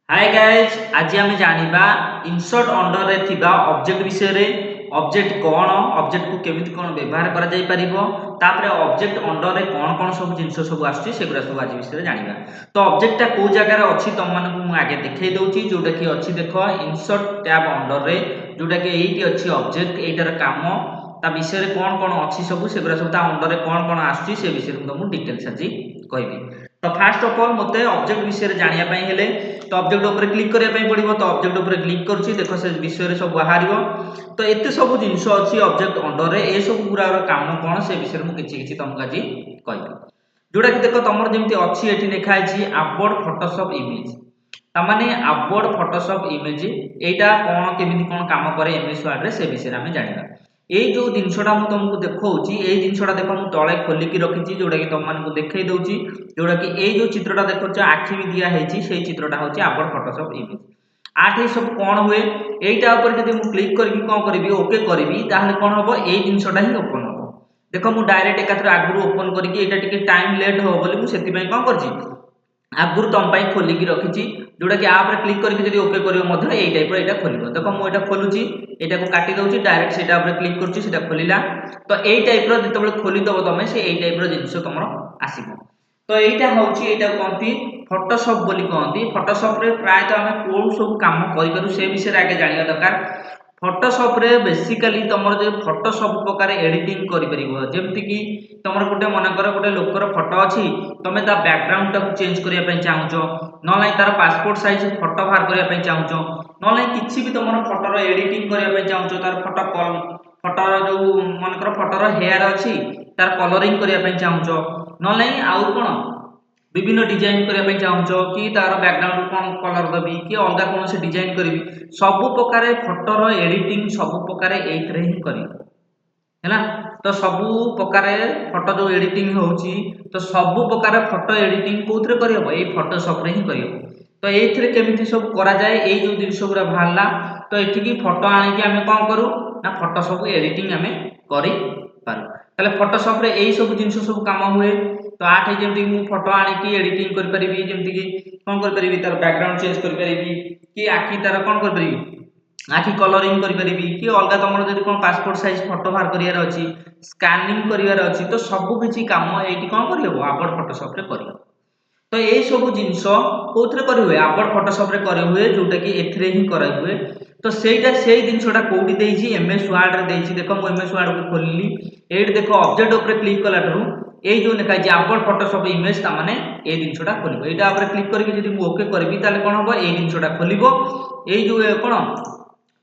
Hi guys आज आम जाना इनसर्ट अंडर रे थिबा ऑब्जेक्ट विषय रे ऑब्जेक्ट कौन ऑब्जेक्ट को केमिति कौन व्यवहार करा जाय परिबो तापरे ऑब्जेक्ट अंडर रे कौन कौन सब जिंस सब आछी सेगुरा सब आज विषय जानिबा। तो ऑब्जेक्ट टा को जगह रे अछि तम मानकु मु आगे देखै दउची जोटा कि अछि देखो इनसर्ट टैब अंडर रे जोटा कि एइटी अछि ऑब्जेक्ट एइटार काम ता विषय रे कौन कौन अछि सब सेगुरा सब ता अंडर रे कौन कौन आछी से विषय रे तुमु डिटेल्स আজি कहबी। तो फास्ट ऑफ ऑल मते ऑब्जेक्ट विषय रे जानिया पई हेले तो ऑब्जेक्ट ऊपर क्लिक करिया पई पड़िबो। तो ऑब्जेक्ट ऊपर क्लिक करूची देखो से विषय रे सब बाहरिबो। तो एते सब जिंस अछि ऑब्जेक्ट अंडर रे ए सब पूरा काम कोन से विषय रे मु किछि किछि तुमको आज कहबी। जोटा कि देखो तमर जेमति अछि एठी लिखा अछि अपलोड फोटोशॉप इमेज ता माने अपलोड फोटोशॉप इमेज एटा कोन केमिति कोन काम करे एमएस वर्ड रे से विषय रे हम जानिबा। एई जो जिनसटा मु तुमको देखौची एई जिनसटा देखो मु तळे खोली की रखिची जोटा कि तुम मानकु देखै दउची जोटा कि एई जो चित्रटा देखौछ आखि भी दिया हेची सेई चित्रटा होची अपलोड फोटोशॉप इमेज। आठे सब कोन हुए एइटा ऊपर जदि मु क्लिक करके कोन करबी ओके करबी ताहले कोन होबो एई जिनसटा ही ओपन होबो। देखो मु डायरेक्ट एकाथरे आगुरु ओपन करके एटा टिके टाइम लेट हो बोली मु सेति पई कोन करची आगुरु तुम पई खोली की रखिची जोटा कि आप रे क्लिक करके जदि ओके करियो मध्ये एई टाइप रो एटा खोलिबो। देखो मु एटा खोलुची एटा को काटी दउची डायरेक्ट सेटा ऊपर क्लिक करची सेटा खोलिला। तो एई टाइप रो जतबेले खोली दबो तमे से एई टाइप रो जिंस तमरो आसीबो। तो एटा होची एटा कोनती फोटोशॉप बोली कहंती। फोटोशॉप रे प्राय तो हमें कोन सब काम करि करू से विषय रे आगे जानिया दरकार। फोटोशॉप रे बेसिकली तमरो जे फोटो सब प्रकार एडिटिंग करि परिबो जेमति कि तमरो गुटे मन कर गुटे लोकर फोटो अछि तमे ता बैकग्राउंड टा चेंज करिया पई चाहुचो नले तार पासपोर्ट साइज फोटो बाहर करिया पई चाहुचो नले किछि भी तमरो फोटो रो एडिटिंग करिया पई चाहुचो तार फोटो कॉल फोटो जो मन कर फोटो रो हेयर अछि तार कलरिंग करिया पई चाहुचो नले आउ कोन विभिन्न डिजाइन करिया पई चाहुचो कि तार बैकग्राउंड कोन कलर दबी कि अलगा कोन से डिजाइन करबी सब प्रकार फोटो रो एडिटिंग सब प्रकार एइथरे ही करी हैला। तो सबु प्रकार फोटो जो एडिटिंग होउची तो सबु प्रकार फोटो एडिटिंग कोथरे करी हबो एई फोटोशॉप रे ही करी हबो। तो एइथरे केमिति सब करा जाय एई जो जिंस गुरा भाला तो एठी की फोटो आनी कि हमें कोन करू ना फोटोशॉप एडिटिंग हमें करी पारू। ताले फोटोशॉप रे एई सब जिंस सब काम हुए। तो आठे जेमति मु फोटो आनी कि एडिटिंग करि परिबी जेमति कि कोन करि परिबी तार बैकग्राउंड चेंज करि परिबी कि आखि तार कोन करि परिबी आखि कलरिंग करि परिबी कि अलगा तमरो जदि कोन पासपोर्ट साइज फोटो बाहर करियार अछि स्कैनिंग करिवार अछि तो सब किछि काम एठी कोन करि हबो अपलोड फोटोशॉप रे करि। तो ए सब जिंस कोथरे करि हुए अपलोड फोटोशॉप रे करि हुए जोटा कि एथरे ही करा हुए। तो सेटा सेई जिंसटा कोउडी देइछि एमएस वर्ड रे देइछि देखो मु एमएस वर्ड को खोलिली एठी देखो ऑब्जेक्ट ऊपर क्लिक कलाटरू ए जो लिखा छै अपलोड फोटोशॉप इमेज ता माने ए जिंसटा खोलिबो एटा ऊपर क्लिक करके जदि मु ओके करबी ताले कोन होबो ए जिंसटा खोलिबो। ए जो कोन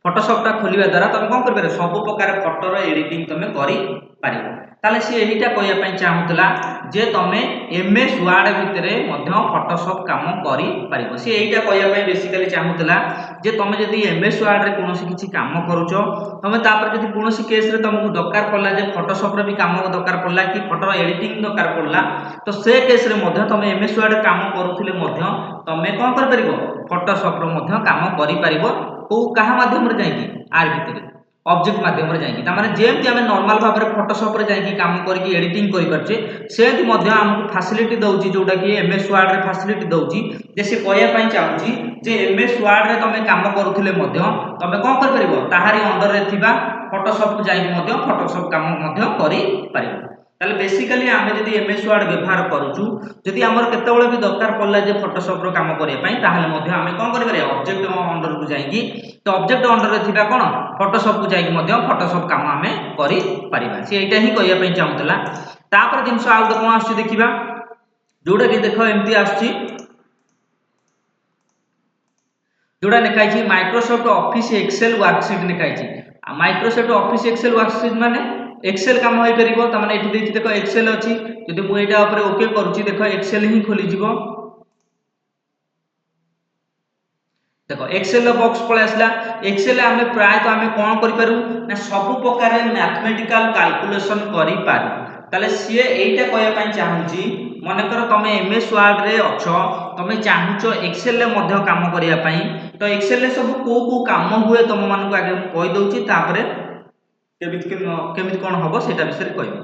फोटोशॉप टा खोलिबा द्वारा तुम कोन कर पारे सब प्रकार फोटो रो एडिटिंग तुम करि पारिबो। ताले से एहिटा कहया पई चाहुतला जे तमे एमएस वर्ड भितरे मध्य फोटोशॉप काम करि पारिबो। से एहिटा कहया पई बेसिकली चाहुतला जे तमे जदि एमएस वर्ड रे कोनोसी किछि काम करूचो तमे तापर जदि कोनोसी केस रे तुमको दरकार पड़ला जे फोटोशॉप रे भी काम दरकार पड़ला कि फोटो एडिटिंग दरकार पड़ला तो से केस रे मध्य तमे एमएस वर्ड काम करूथिले मध्य तमे कोन कर परिबो फोटोशॉप रो मध्य काम करि पारिबो। को कहा माध्यम रे जाई कि आर भितरे ऑब्जेक्ट माध्यम रे जाई ता माने जेमति हमें नॉर्मल भाव रे फोटोशॉप रे जाई कि काम करके एडिटिंग करि परछे सेति मध्य हमकु फैसिलिटी दउची जोटा कि एमएस वर्ड रे फैसिलिटी दउची जे से कहया पई चाहुची जे एमएस वर्ड रे तमे काम करूथिले मध्य तमे कोन कर परिबो ताहारी अंडर रे थिबा फोटोशॉप को जाई मध्य फोटोशॉप काम मध्य करि परिबो। ताले बेसिकली आमे जदि एमएस वर्ड व्यवहार करूचु जदि हमर केतेबेले भी दरकार पड़ला जे फोटोशॉप रो काम करिया पई ताहाले मध्य आमे कोन करि परिया ऑब्जेक्ट अंडर को जाई कि तो ऑब्जेक्ट अंडर रे थिबा कोन फोटोशॉप को जाई मध्य फोटोशॉप काम आमे करि परिबा। से एटा ही कहया पई चाहुतला तापर जिंस आउ कोन आछी देखिबा जोडा कि देखो एमती आछी जोडा लिखाई छी माइक्रोसॉफ्ट ऑफिस एक्सेल वर्कशीट लिखाई छी। माइक्रोसॉफ्ट ऑफिस एक्सेल वर्कशीट माने एक्सेल काम होई परिबो त माने एठी देखि देखो एक्सेल अछि जदि मु एटा ऊपर ओके करूची देखो एक्सेल ही खोली जिवो। देखो एक्सेल रो बॉक्स पळे आसला एक्सेल हमें प्राय तो हमें कोन करि पारू ना सब प्रकार मैथमेटिकल कैलकुलेशन करि पारू। ताले सिए एइटा कहया पई चाहुची मन कर तमे एमएस वर्ड रे अछो तमे चाहुचो एक्सेल ले मध्य काम करिया पई तो एक्सेल ले सब को काम हुए तम मन को आगे कहि दउची तापरे केमित कोन हबो सेटा विषय रे कहबी।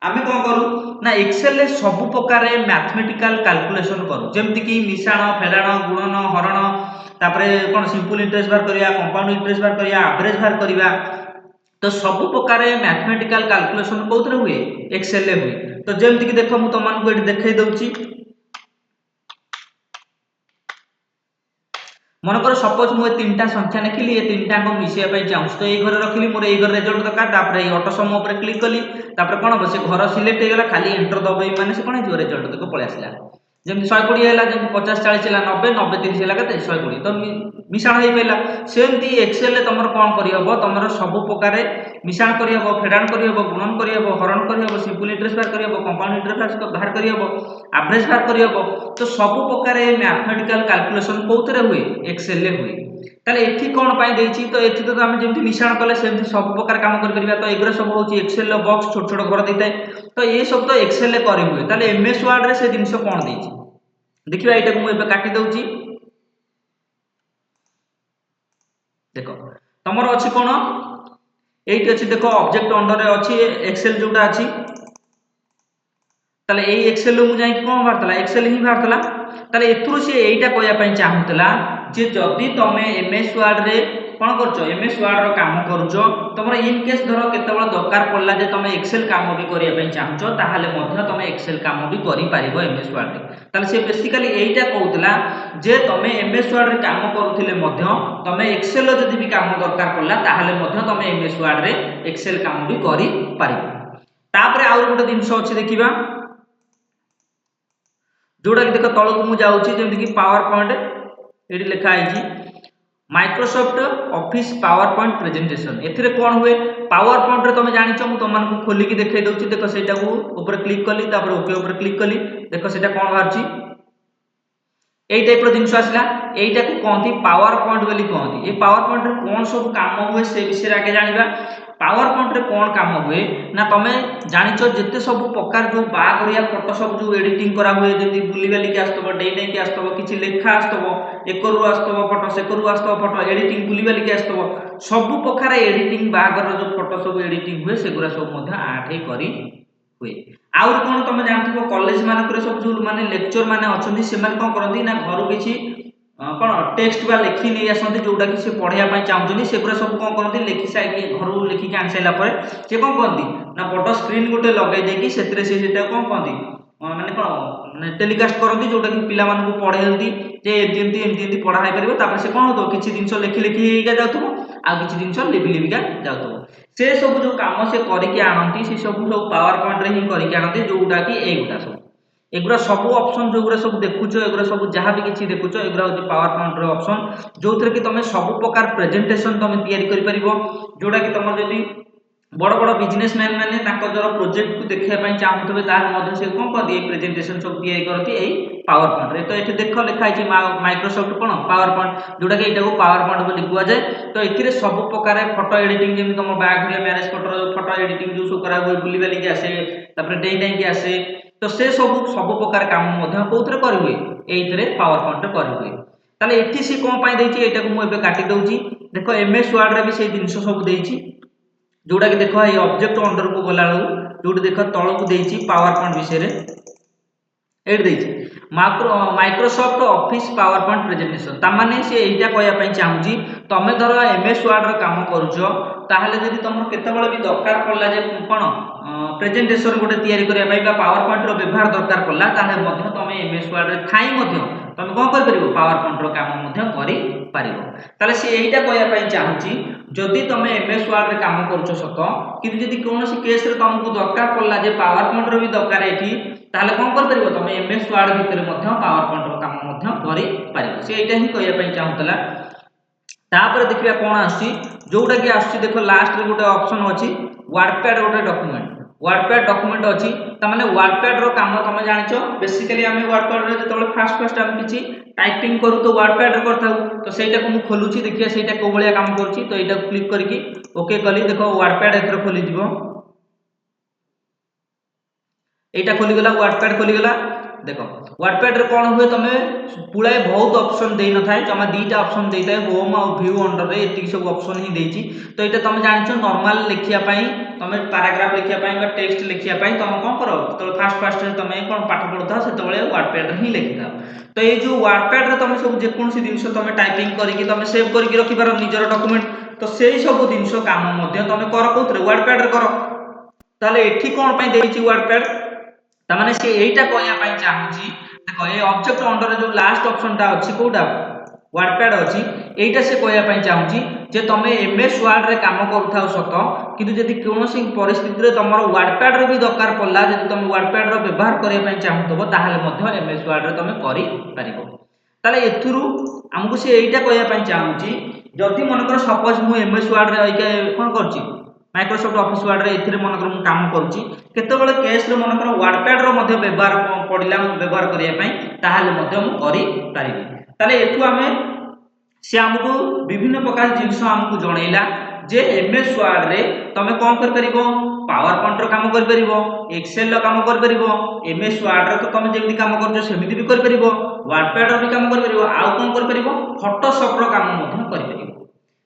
आमे कौन करूँ ना एक्सेल रे सब प्रकार मैथमेटिकल कैलकुलेशन करूँ जमती कि मिशाण फेड़ाण गुणन हरण तापरे कौन सिंपल इंटरेस्ट बाहर करिया कंपाउंड इंटरेस्ट बाहर करिया एवरेज बाहर करिया तो सब प्रकार मैथमेटिकल कैलकुलेशन कोथरे हुए एक्सेल रे हुए तो जमती कि देखो मु तुमको एठी देखाई दउची मनकर सपोज मुझे तीनटा संख्या लिखिली ये तीनटा को मिसेया चाहूँ तो ये घर रखिली मोर ये घर रिजल्ट दरकार तापर ये ऑटो सम ऊपर क्लिक कली तापर कौन हम से घर सिलेक्ट हो गला खाली एंटर दबाई माने से कौन हो रिजल्ट तक पळै आसला जमी 120 है जमी 50 40 है 90 90 30 है के 120 तो मिशाण हो पारा सेमती एक्सेल तुम कौन करहब तुम सब प्रकार मिशाण करहब फेडाण करहब गुणन करहब हरण करहब सिंपल इंटरेस्ट बाहर करहब कंपाउंड इंटरेस्ट बाहर करहब एवरेज बाहर करहब तो सब प्रकार मैथमेटिकल कैलकुलेशन कोथरे हुए एक्सेल रे हुए ताले एठी कोन पाई देछि तो एठी तो हम जेमति मिश्रण कले सेमति सब प्रकार काम कर परिबा तो एगरा सब होछि एक्सेल रो बॉक्स छोट छोट घर देताय तो ये सब तो एक्सेल रे करि हुए ताले एमएस वर्ड रे से जिंस कोन देछि देखिबा एटा को मु एबे काटि दउछि देखो तमरो अछि कोन एठी अछि देखो ऑब्जेक्ट अंडर रे अछि एक्सेल जोटा अछि ताले एई एक्सेल रो मु जाई कोन बारतला एक्सेल ही बारतला ताले एथुरु से एइटा कहया पई चाहुतला जे जदी तमे एमएस वर्ड रे कोन करछो एमएस वर्ड रो काम करछो तमरो इन केस धरो केतेबेला दरकार पड़ला जे तमे एक्सेल काम भी करिया पई चाहछो ताहाले मध्य तमे एक्सेल काम भी करि पारिबो एमएस वर्ड रे ताले से बेसिकली एइटा कहउतला जे तमे एमएस वर्ड रे काम करूथिले मध्य तमे एक्सेल रो जदी भी काम दरकार पड़ला ताहाले मध्य तमे एमएस वर्ड रे एक्सेल काम भी करि पारिबो तापरे आउर गोटे जिंस अछि देखिबा जोड़ा कि देख तलक मु जाऊँगी जमीक कि पावर पॉइंट ये लिखा है Microsoft Office PowerPoint presentation एथिरे कौन हुए पावर पॉइंट रे तुम जानिछ मु तुमको खोलिकी देखै दउची देख सेटा को ऊपर क्लिक कली तापर ओके ऊपर क्लिक कली देख सेटा कौन बाहरची एई टाइप रो जिंस आसला एइटा को कहती पावर पॉइंट बोली कहती ए पावर पॉइंट रे कौन सब काम हुए से विषय आगे जानिबा पावर पॉइंट रे कौन काम हुए ना तमे जानिछ जते सब प्रकार जो बागरिया फोटो सब जो एडिटिंग करा हुए जति बुलीबाली के आस्तबो डे डे के आस्तबो किछि लेखा आस्तबो एकरु आस्तबो फोटो सेकरु आस्तबो फोटो एडिटिंग बुलीबाली के आस्तबो सब प्रकार एडिटिंग बागर जो फोटो सब एडिटिंग हुए सेगुरा सब मध्य आठे करी हुए आउर कोन तमे जानथिबो कॉलेज मानकर सब जो माने लेक्चर माने अछंती से माने कोन करंती ना घर किछि कोन टेक्स्ट बा लिखि नै आसंती जोटा कि से पढिया पई चाहुचनी सेगुरा सब कोन करंती लिखि साइके घरु लिखि के आनसाइला परे से कोन करंती ना बड़ स्क्रीन गोटे लगे देकी सेतरे से सेटा कोन करंती माने कोन माने टेलीकास्ट करंती जोटा कि पिला मानकु पढायंती जे एमती पढाई परिबो तापर से कोन होतो किछि दिनसो लिखि लिखि का जाउथबो आ किछि दिनसो लिपि लिपि का जाउथबो से सब जो काम से करिके आनंती से सब पावर पॉइंट रे ही करिके आनंती जोटा कि एगुटा सब एगुरा सब ऑप्शन जोगुरा सब देखुचो एगुरा सब जहां भी किछि देखुचो एगुरा होची पावर पॉइंट रे ऑप्शन जोथरे कि तमे सब प्रकार प्रेजेंटेशन तमे तयारी करि परिबो जोटा कि तमर जदी बड़ बड़ बिजनेसमैन माने ताको जर प्रोजेक्ट को देखिया पई चाहूतबे तार मध्ये से कोन कर दिए प्रेजेंटेशन सब तयारी करती एई पावर पॉइंट रे तो एठी देखो लिखा है माइक्रोसॉफ्ट कोन पावर पॉइंट जोटा कि एटा को पावर पॉइंट बोली कुआ जाय तो एथिरे सब प्रकार फोटो एडिटिंग जेमि तम बागरिया मैरिज फोटो एडिटिंग जो सब करा हुए बुली बाली के आसे तापर डे डे के आसे तो से सब प्रकार काम मध्य कोथरे करि हुए एइथरे पावर पॉइंट रे करि हुए ताले एठी से कोन पाई देछि एटा को मु एबे काटि दउची देखो एमएस वर्ड रे भी से जिंस सब देछि जोटा कि देखो ये ऑब्जेक्ट अंडर को गला जोट देखो तळ को देछि पावर पॉइंट विषय रे एड देछि Microsoft Office PowerPoint presentation ता माने से एइटा कहया पई चाहूजी तमे धरो एमएस वर्ड रो काम करूछो ताहले जदी तमरो केतेबेले भी दरकार पड़ला जे कोन प्रेजेंटेशन गोटे तयारी करिया पई बा पावर पॉइंट रो व्यवहार दरकार पड़ला ताहले मध्य तमे एमएस वर्ड रे थाई मध्य तमे कोन कर परिबो पावर पॉइंट रो काम मध्य करि पारिबो ताले से एइटा कहया पई चाहूची जदि तमे एमएस वर्ड रे काम करूछो सत किंतु जदि कोनोसी केस रे तुमको दरकार पड़ला जे पावर पॉइंट रो भी दरकार एठी ताहले कोन कर परिबो तमे एमएस वर्ड भितर मध्य पावर पॉइंट रो काम मध्य करि पारिबो से एइटा ही कहया पई चाहूतला तापर देखिबा कोन आछि जोटा कि आछि देखो लास्ट रे गोटे ऑप्शन अछि वर्डपैड गोटे डॉक्यूमेंट वर्डपैड डॉक्यूमेंट अछि त माने वर्डपैड रो काम तमे जानिछो बेसिकली हमें वर्डपैड रे जतबे फास्ट हम किछि टाइपिंग करू तो वर्डपैड रे करथाउ तो सेटा को मु खोलुछि देखिया सेटा को बलिया काम करूछि तो एटा क्लिक करके ओके कली देखो वर्डपैड एथरो खोली जिवो एटा खोली गला वर्डपैड खोली गला देख वर्डपैड रे कौन हुए तुम पुलाए बहुत ऑप्शन दे न थाए जमा दीटा ऑप्शन देता है होम और व्यू अंडर रे एतिक सब ऑप्शन ही देची तो एटा तुम जानछो नॉर्मल लिखिया पई तुम पैराग्राफ लिखिया पई बा टेक्स्ट लिखिया पई तुम कोन करो तो फास्ट तुम कोन पाठ पढुथा सेतबेले वर्डपैड रे ही लिखिथा तो ये जो वर्डपैड रे तुम सब जे कोनसी जिंस तुम टाइपिंग करके तुम सेव करके रखि पारो निजर डॉक्यूमेंट तो सेही सब जिंस काम मध्य तुम कर कोथरे वर्डपैड रे करो ताले एठी कोन पई देची वर्डपैड तामाने से एटा कहया पई चाहूची देखो ए ऑब्जेक्ट अंडर जो लास्ट ऑप्शन टा अछि कोडा वर्डपैड अछि एटा से कहया पई चाहूची जे तमे एमएस वर्ड रे काम करथाउ सत किंतु यदि कोनोसी परिस्थिति रे तमरो वर्डपैड रे भी दरकार पड़ला यदि तमे वर्डपैड रो व्यवहार करिया पई चाहूतबो ताहाले मध्य एमएस वर्ड रे तमे करि परिबो ताले एथुरु हमकु से एटा कहया पई चाहूची जदि मनकर सपोज मु एमएस वर्ड रे आइका कोन करची माइक्रोसॉफ्ट ऑफिस वर्ड रे एथिरे मनकर मु काम करूची केतेबेले केस रे मनकर वर्डपैड रो मध्ये व्यवहार पडिला व्यवहार करिया पई ताहाले मध्ये मु करि पारिबी ताले एथु हमें से हमकु विभिन्न प्रकार जिंस हमकु जणैला जे एमएस वर्ड रे तमे कोन कर परिबो पावर पॉइंट रो काम कर परिबो एक्सेल रो काम कर परिबो एमएस वर्ड रे तो तमे जेमिति काम करजो सेमिति भी कर परिबो वर्डपैड रो भी काम कर परिबो आउ कोन कर परिबो फोटोशॉप रो काम मध्ये कर परिबो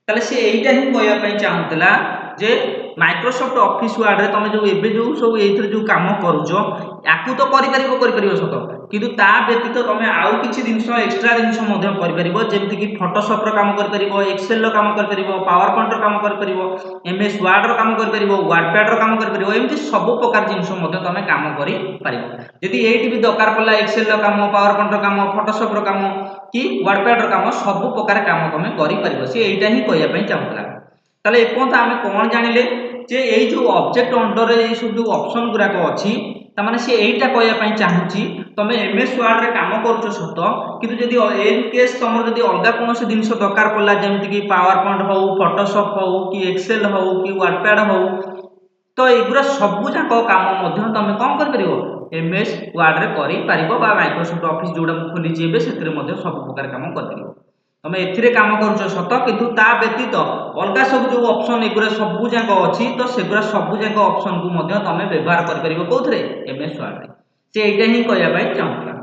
ताले से एइटा ही कहया पई चाहुतला जे माइक्रोसॉफ्ट ऑफिस वर्ड रे तमे जो एबे जो सब एइथरे जो काम करूजो याकू तो करि परिबो सत किंतु ता व्यतीत तमे आउ किछि जिंस एक्स्ट्रा जिंस मध्ये करि परिबो जेमति कि फोटोशॉप रो काम कर परिबो एक्सेल रो काम कर परिबो पावर पॉइंट रो काम कर परिबो एमएस वर्ड रो काम कर परिबो वर्डपैड रो काम कर परिबो एमति सब प्रकार जिंस मध्ये तमे काम करि परिबो यदि एइटी भी दरकार पड़ला एक्सेल रो काम पावर पॉइंट रो काम फोटोशॉप रो काम कि वर्डपैड रो काम सब प्रकार काम तमे करि परिबो से एइटा ही कहया पई चाहुतला ताले एपंत आमे कोन जानिले जे एई जो ऑब्जेक्ट अंडर रे एई सब जो ऑप्शन गुरा को अछि तमाने से एइटा कहया पई चाहूची तमे एमएस वर्ड रे काम करछो सत किंतु जदि इन केस तमर जदि अलगा कोनोसे जिंस दरकार पड़ला जेमति कि पावर पॉइंट हो फोटोशॉप हो कि एक्सेल हो कि वर्डपैड हो तो एगुरा सब जाक काम मध्य तमे कोन कर परिबो एमएस वर्ड रे करि परिबो बा माइक्रोसॉफ्ट ऑफिस जोडा खोली जेबे सेतरे मध्य सब प्रकार काम कर परिबो तमे एथिरे काम करूछ सत किंतु ता व्यतीत अलगा सब जो ऑप्शन एगुरा सब जाक अछि तो सेगुरा सब जाक ऑप्शन को मध्य तमे व्यवहार कर परिबो कोथरे एमएस वर्ड रे से एटा ही कहया पई चाहूला।